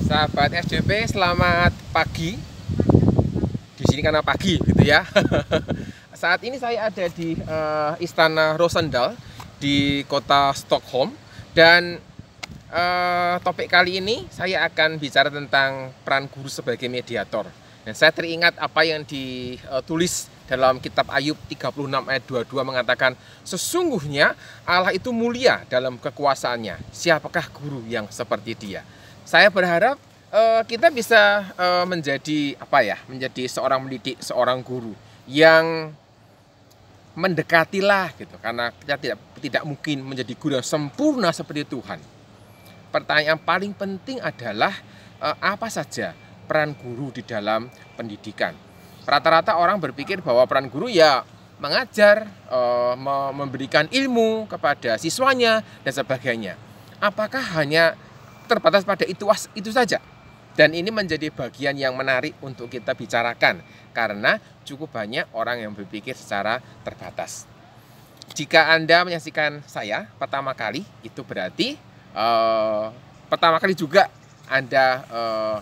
Sahabat SDP, selamat pagi. Di sini karena pagi gitu ya. Saat ini saya ada di Istana Rosendal di kota Stockholm, dan topik kali ini saya akan bicara tentang peran guru sebagai mediator. Dan saya teringat apa yang ditulis dalam kitab Ayub 36 ayat 22 mengatakan, sesungguhnya Allah itu mulia dalam kekuasaannya. Siapakah guru yang seperti dia? Saya berharap kita bisa menjadi seorang pendidik, seorang guru yang mendekatilah gitu, karena kita tidak mungkin menjadi guru yang sempurna seperti Tuhan. Pertanyaan paling penting adalah apa saja peran guru di dalam pendidikan. Rata-rata orang berpikir bahwa peran guru ya mengajar, memberikan ilmu kepada siswanya dan sebagainya. Apakah hanya terbatas pada itu saja? Dan ini menjadi bagian yang menarik untuk kita bicarakan, karena cukup banyak orang yang berpikir secara terbatas. Jika Anda menyaksikan saya pertama kali, itu berarti pertama kali juga Anda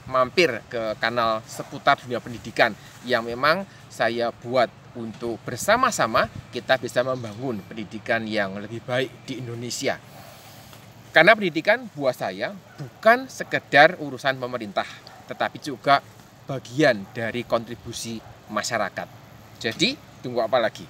mampir ke kanal seputar dunia pendidikan yang memang saya buat untuk bersama-sama kita bisa membangun pendidikan yang lebih baik di Indonesia. Karena pendidikan buat saya bukan sekedar urusan pemerintah, tetapi juga bagian dari kontribusi masyarakat. Jadi tunggu apa lagi?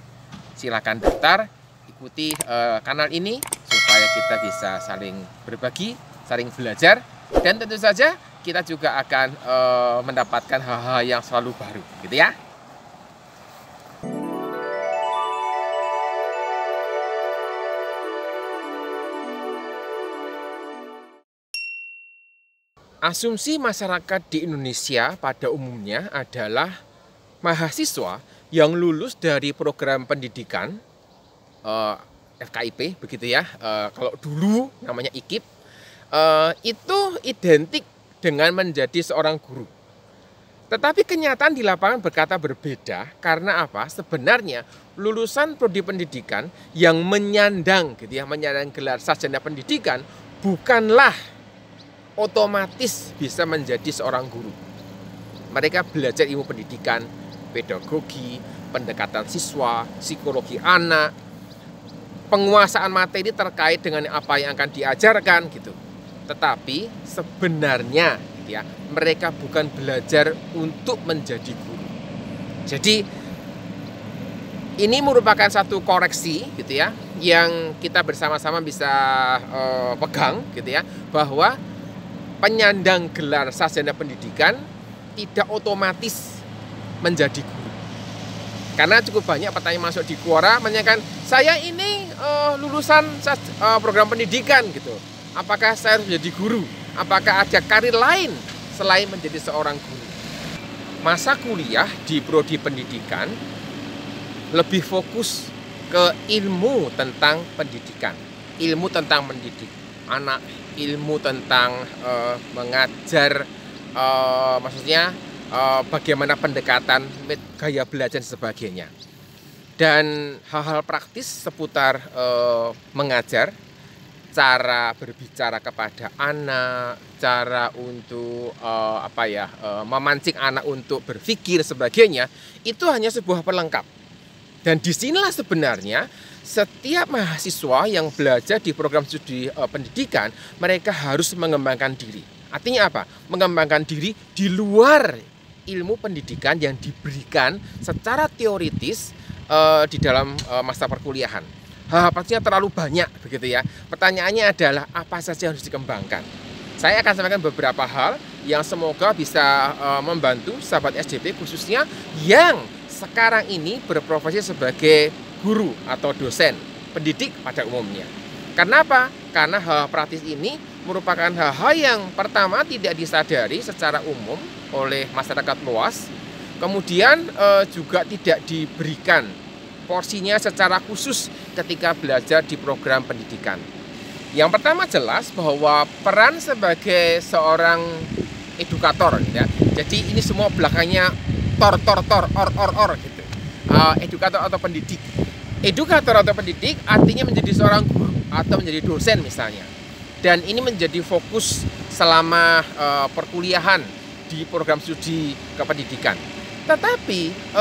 Silakan daftar, ikuti kanal ini supaya kita bisa saling berbagi, saling belajar, dan tentu saja kita juga akan mendapatkan hal-hal yang selalu baru, gitu ya. Asumsi masyarakat di Indonesia pada umumnya adalah mahasiswa yang lulus dari program pendidikan FKIP, begitu ya. Kalau dulu namanya IKIP, itu identik dengan menjadi seorang guru. Tetapi kenyataan di lapangan berkata berbeda, karena apa? Sebenarnya lulusan prodi pendidikan yang menyandang gelar sarjana pendidikan bukanlah otomatis bisa menjadi seorang guru. Mereka belajar ilmu pendidikan, pedagogi, pendekatan siswa, psikologi anak, penguasaan materi terkait dengan apa yang akan diajarkan gitu. Tetapi sebenarnya gitu ya, mereka bukan belajar untuk menjadi guru. Jadi ini merupakan satu koreksi gitu ya, yang kita bersama-sama bisa pegang gitu ya, bahwa penyandang gelar sarjana pendidikan tidak otomatis menjadi guru. Karena cukup banyak pertanyaan masuk di Quora menanyakan, saya ini lulusan program pendidikan gitu. Apakah saya harus menjadi guru? Apakah ada karir lain selain menjadi seorang guru? Masa kuliah di prodi pendidikan lebih fokus ke ilmu tentang pendidikan, ilmu tentang mendidik anak, ilmu tentang mengajar, bagaimana pendekatan, gaya belajar dan sebagainya. Dan hal-hal praktis seputar mengajar, cara berbicara kepada anak, cara untuk memancing anak untuk berpikir sebagainya, itu hanya sebuah pelengkap. Dan disinilah sebenarnya setiap mahasiswa yang belajar di program studi pendidikan, mereka harus mengembangkan diri. Artinya apa? Mengembangkan diri di luar ilmu pendidikan yang diberikan secara teoritis di dalam masa perkuliahan. Pastinya terlalu banyak begitu ya. Pertanyaannya adalah apa saja yang harus dikembangkan. Saya akan sampaikan beberapa hal yang semoga bisa membantu sahabat SDP, khususnya yang sekarang ini berprofesi sebagai guru atau dosen pendidik pada umumnya. Kenapa? Karena hal praktis ini merupakan hal-hal yang pertama tidak disadari secara umum oleh masyarakat luas, kemudian juga tidak diberikan porsinya secara khusus ketika belajar di program pendidikan. Yang pertama jelas bahwa peran sebagai seorang edukator ya. Jadi ini semua belakangnya or gitu. Edukator atau pendidik. Edukator atau pendidik artinya menjadi seorang guru atau menjadi dosen misalnya. dan ini menjadi fokus selama perkuliahan di program studi kependidikan. Tetapi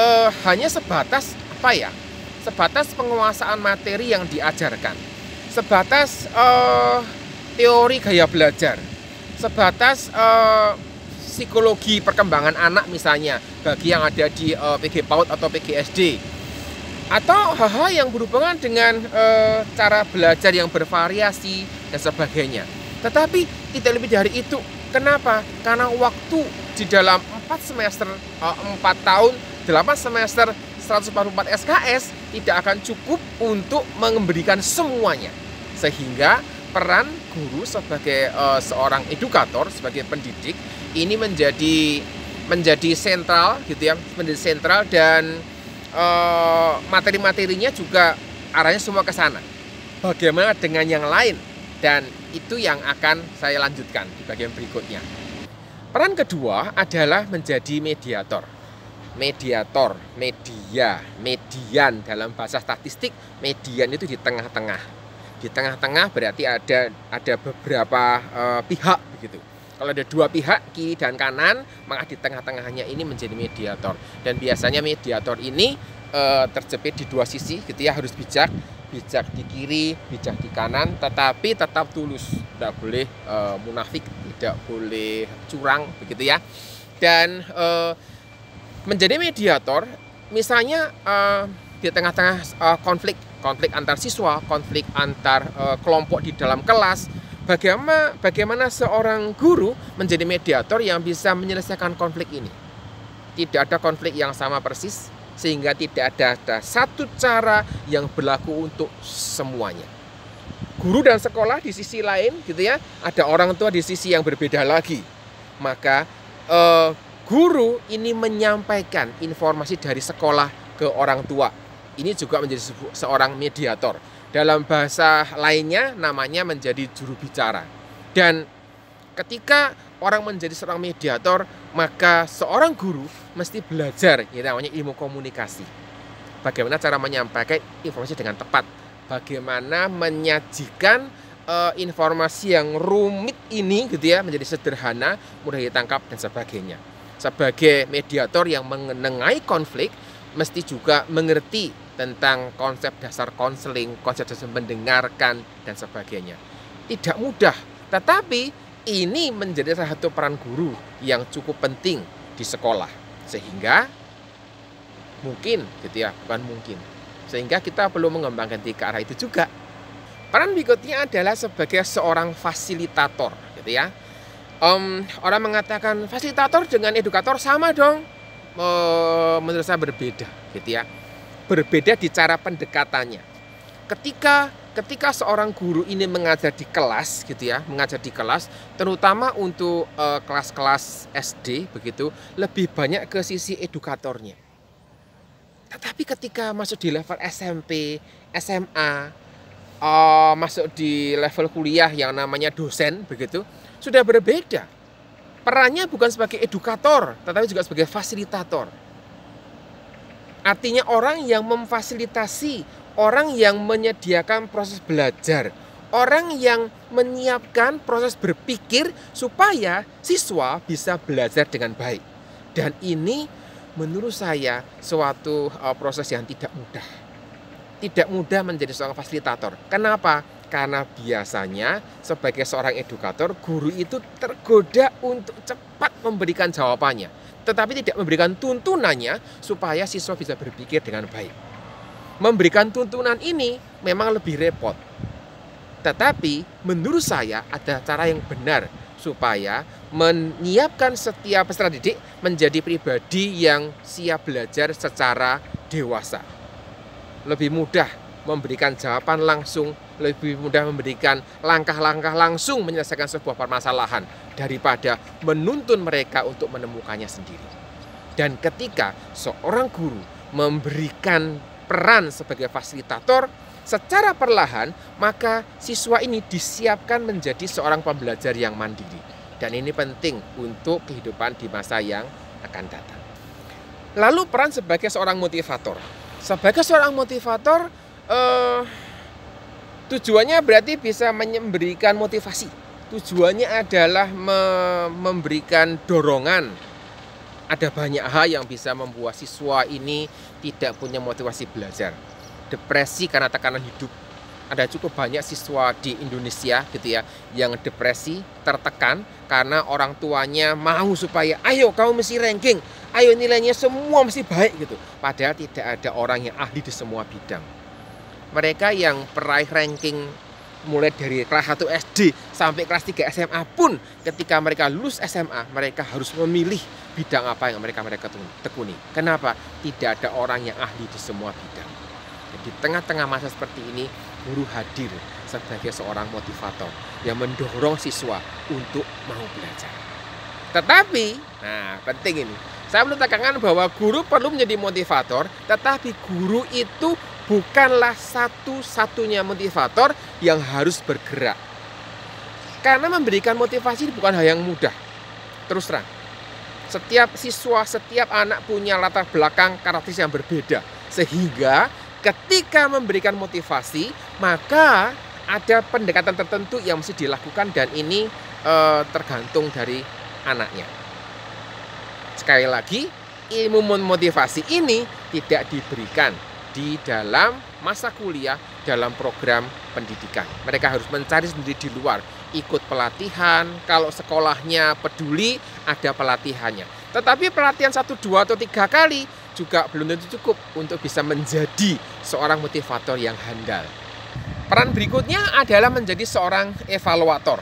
hanya sebatas apa ya? Sebatas penguasaan materi yang diajarkan, sebatas teori gaya belajar, sebatas psikologi perkembangan anak misalnya bagi yang ada di PG PAUD atau PGSD, atau hal-hal yang berhubungan dengan cara belajar yang bervariasi dan sebagainya. Tetapi tidak lebih dari itu. Kenapa? Karena waktu di dalam 4 semester, 4 tahun, 8 semester, 144 SKS tidak akan cukup untuk memberikan semuanya. Sehingga peran guru sebagai seorang edukator, sebagai pendidik ini menjadi sentral gitu ya, menjadi sentral, dan materi-materinya juga arahnya semua ke sana. Bagaimana dengan yang lain? Dan itu yang akan saya lanjutkan di bagian berikutnya. Peran kedua adalah menjadi mediator. Median dalam bahasa statistik, median itu di tengah-tengah. Di tengah-tengah berarti ada beberapa pihak begitu. Kalau ada dua pihak, kiri dan kanan, maka di tengah-tengahnya ini menjadi mediator. Dan biasanya mediator ini terjepit di dua sisi gitu ya, harus bijak di kiri, bijak di kanan, tetapi tetap tulus, tidak boleh munafik, tidak boleh curang begitu ya. Dan menjadi mediator, misalnya di tengah-tengah konflik antar siswa, konflik antar kelompok di dalam kelas, bagaimana seorang guru menjadi mediator yang bisa menyelesaikan konflik ini. Tidak ada konflik yang sama persis, sehingga tidak ada satu cara yang berlaku untuk semuanya. Guru dan sekolah di sisi lain gitu ya, ada orang tua di sisi yang berbeda lagi. Maka guru ini menyampaikan informasi dari sekolah ke orang tua. Ini juga menjadi seorang mediator. Dalam bahasa lainnya namanya menjadi juru bicara. Dan ketika orang menjadi seorang mediator, maka seorang guru mesti belajar yang namanya ilmu komunikasi. Bagaimana cara menyampaikan informasi dengan tepat, bagaimana menyajikan informasi yang rumit ini gitu ya menjadi sederhana, mudah ditangkap dan sebagainya. Sebagai mediator yang menengahi konflik, mesti juga mengerti tentang konsep dasar konseling, konsep dasar mendengarkan dan sebagainya. Tidak mudah, tetapi ini menjadi salah satu peran guru yang cukup penting di sekolah. Sehingga mungkin gitu ya, bukan mungkin. Sehingga kita perlu mengembangkan ke arah itu juga. Peran berikutnya adalah sebagai seorang fasilitator gitu ya. Orang mengatakan fasilitator dengan edukator sama dong. Menurut saya berbeda gitu ya. Berbeda di cara pendekatannya. Ketika seorang guru ini mengajar di kelas gitu ya, mengajar di kelas, terutama untuk kelas-kelas SD begitu, lebih banyak ke sisi edukatornya. Tetapi ketika masuk di level SMP, SMA, masuk di level kuliah yang namanya dosen begitu, sudah berbeda. Perannya bukan sebagai edukator, tetapi juga sebagai fasilitator. Artinya orang yang memfasilitasi, orang yang menyediakan proses belajar, orang yang menyiapkan proses berpikir supaya siswa bisa belajar dengan baik. Dan ini menurut saya suatu proses yang tidak mudah. Tidak mudah menjadi seorang fasilitator. Kenapa? Karena biasanya sebagai seorang edukator, guru itu tergoda untuk cepat memberikan jawabannya, tetapi tidak memberikan tuntunannya supaya siswa bisa berpikir dengan baik. Memberikan tuntunan ini memang lebih repot. Tetapi menurut saya ada cara yang benar supaya menyiapkan setiap peserta didik menjadi pribadi yang siap belajar secara dewasa. Lebih mudah memberikan jawaban langsung, lebih mudah memberikan langkah-langkah langsung menyelesaikan sebuah permasalahan daripada menuntun mereka untuk menemukannya sendiri. Dan ketika seorang guru memberikan peran sebagai fasilitator secara perlahan, maka siswa ini disiapkan menjadi seorang pembelajar yang mandiri. Dan ini penting untuk kehidupan di masa yang akan datang. Lalu peran sebagai seorang motivator. Sebagai seorang motivator, Tujuannya berarti bisa memberikan motivasi. Tujuannya adalah memberikan dorongan. Ada banyak hal yang bisa membuat siswa ini tidak punya motivasi belajar. Depresi karena tekanan hidup. Ada cukup banyak siswa di Indonesia gitu ya yang depresi, tertekan karena orang tuanya mau supaya ayo kamu mesti ranking, ayo nilainya semua mesti baik gitu. Padahal tidak ada orang yang ahli di semua bidang. Mereka yang peraih ranking mulai dari kelas 1 SD sampai kelas 3 SMA pun ketika mereka lulus SMA mereka harus memilih bidang apa yang mereka tekuni. Kenapa? Tidak ada orang yang ahli di semua bidang. Di tengah-tengah masa seperti ini, guru hadir sebagai seorang motivator yang mendorong siswa untuk mau belajar. Tetapi, nah penting ini, saya menekankan bahwa guru perlu menjadi motivator, tetapi guru itu bukanlah satu-satunya motivator yang harus bergerak. Karena memberikan motivasi bukan hal yang mudah. Terus terang, setiap siswa, setiap anak punya latar belakang karakteristik yang berbeda. Sehingga ketika memberikan motivasi, maka ada pendekatan tertentu yang mesti dilakukan dan ini tergantung dari anaknya. Sekali lagi, ilmu motivasi ini tidak diberikan di dalam masa kuliah dalam program pendidikan. Mereka harus mencari sendiri di luar, ikut pelatihan. Kalau sekolahnya peduli, ada pelatihannya. Tetapi pelatihan 1, 2, atau 3 kali juga belum tentu cukup untuk bisa menjadi seorang motivator yang handal. Peran berikutnya adalah menjadi seorang evaluator.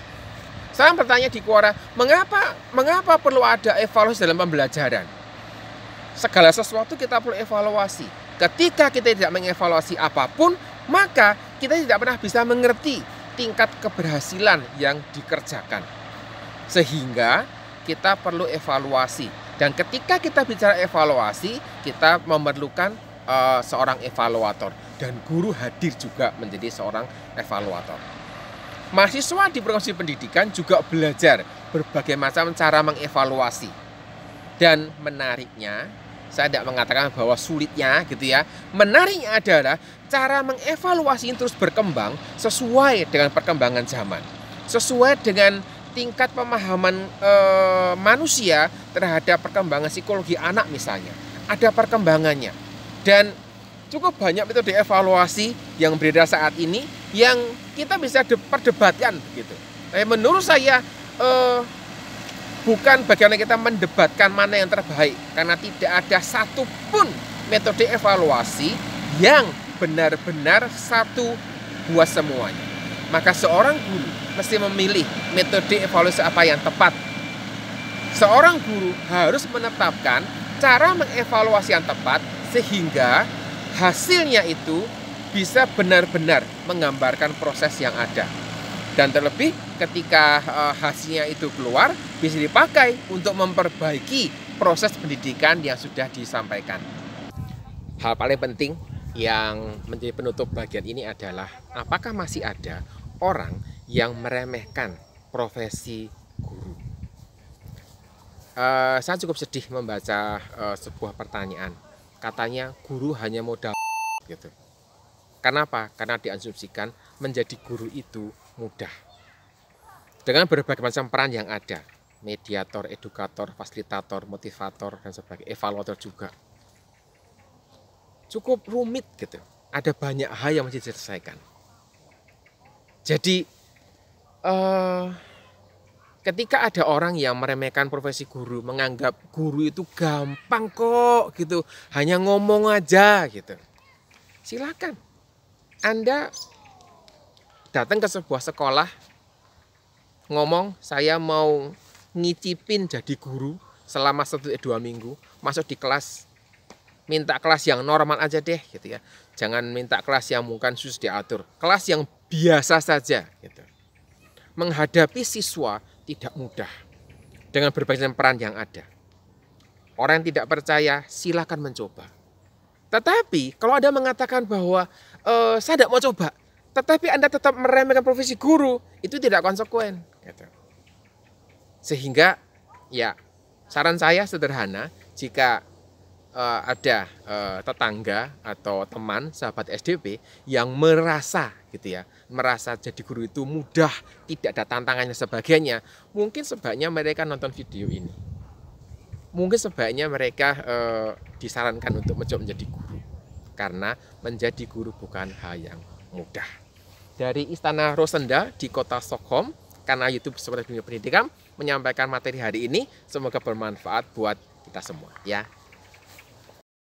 Saya bertanya di Quora, mengapa perlu ada evaluasi dalam pembelajaran? Segala sesuatu kita perlu evaluasi. Ketika kita tidak mengevaluasi apapun, maka kita tidak pernah bisa mengerti tingkat keberhasilan yang dikerjakan. Sehingga kita perlu evaluasi. Dan ketika kita bicara evaluasi, kita memerlukan seorang evaluator. Dan guru hadir juga menjadi seorang evaluator. Mahasiswa di program pendidikan juga belajar berbagai macam cara mengevaluasi. Dan menariknya, saya tidak mengatakan bahwa sulitnya gitu ya. Menariknya adalah cara mengevaluasi ini terus berkembang sesuai dengan perkembangan zaman. Sesuai dengan tingkat pemahaman manusia terhadap perkembangan psikologi anak misalnya. Ada perkembangannya. Dan cukup banyak metode evaluasi yang beredar saat ini yang kita bisa perdebatkan begitu. Menurut saya bukan bagaimana kita mendebatkan mana yang terbaik, karena tidak ada satupun metode evaluasi yang benar-benar satu buat semuanya. Maka seorang guru mesti memilih metode evaluasi apa yang tepat. Seorang guru harus menetapkan cara mengevaluasi yang tepat sehingga hasilnya itu bisa benar-benar menggambarkan proses yang ada. Dan terlebih ketika hasilnya itu keluar, bisa dipakai untuk memperbaiki proses pendidikan yang sudah disampaikan. Hal paling penting yang menjadi penutup bagian ini adalah apakah masih ada orang yang meremehkan profesi guru. Saya cukup sedih membaca sebuah pertanyaan. Katanya guru hanya modal gitu. Kenapa? Karena diasumsikan menjadi guru itu mudah. Dengan berbagai macam peran yang ada, mediator, edukator, fasilitator, motivator, dan sebagainya, evaluator juga. Cukup rumit gitu. Ada banyak hal yang mesti diselesaikan. Jadi, ketika ada orang yang meremehkan profesi guru, menganggap guru itu gampang kok gitu, hanya ngomong aja gitu. Silakan. Anda datang ke sebuah sekolah, ngomong saya mau ngicipin jadi guru selama 1-2 minggu, masuk di kelas, minta kelas yang normal aja deh gitu ya. Jangan minta kelas yang mungkin khusus diatur, kelas yang biasa saja gitu. Menghadapi siswa tidak mudah dengan berbagai peran yang ada. Orang yang tidak percaya silakan mencoba. Tetapi kalau Anda mengatakan bahwa saya tidak mau coba, tetapi Anda tetap meremehkan profesi guru, itu tidak konsekuen. Gitu. Sehingga ya saran saya sederhana, jika ada tetangga atau teman sahabat SDP yang merasa gitu ya, merasa jadi guru itu mudah, tidak ada tantangannya sebagainya, mungkin sebaiknya mereka nonton video ini. Mungkin sebaiknya mereka disarankan untuk mencoba menjadi guru, karena menjadi guru bukan hal yang mudah. Dari Istana Rosenda di kota Stockholm, karena YouTube Suara Dunia Pendidikan menyampaikan materi hari ini, semoga bermanfaat buat kita semua ya.